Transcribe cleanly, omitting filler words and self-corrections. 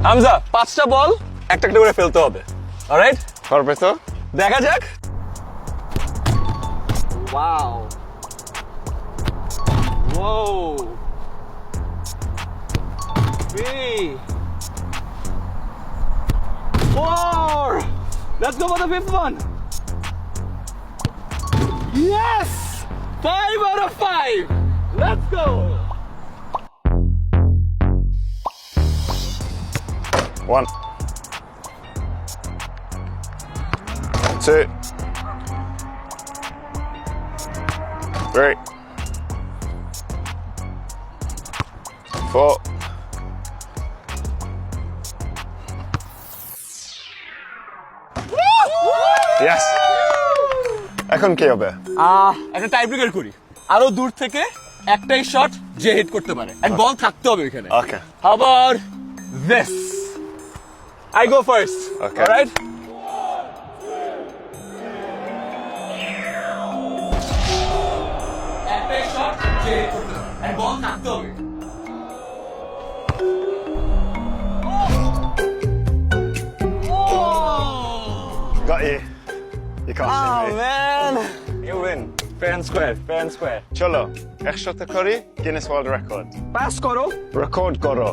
হামজা 5টা বল একটা একটা করে ফেলতে হবে। অলরাইট, পারবে তো? দেখা যাক। Wow, whoa, 3, 4, let's go for the 5th one. Yes, 5 out of 5. Let's go. 1, 2, 3, 4. Yes. এখন কি হবে? একটা টাই ব্রেকার করি। আরো দূর থেকে একটাই শট যে হিট করতে পারে, এন্ড বল থাকতে হবে এখানে। Okay. How about this? I go first. Okay. All right. একটাই শট যে হিট করতে পারে, এন্ড বল থাকতে হবে। Got you. You can't Oh see me. man. You win. Fair and square, fair and square. চলো একসাথে করি গিনেস ওয়ার্ল্ড রেকর্ড। পাস করো। রেকর্ড করো।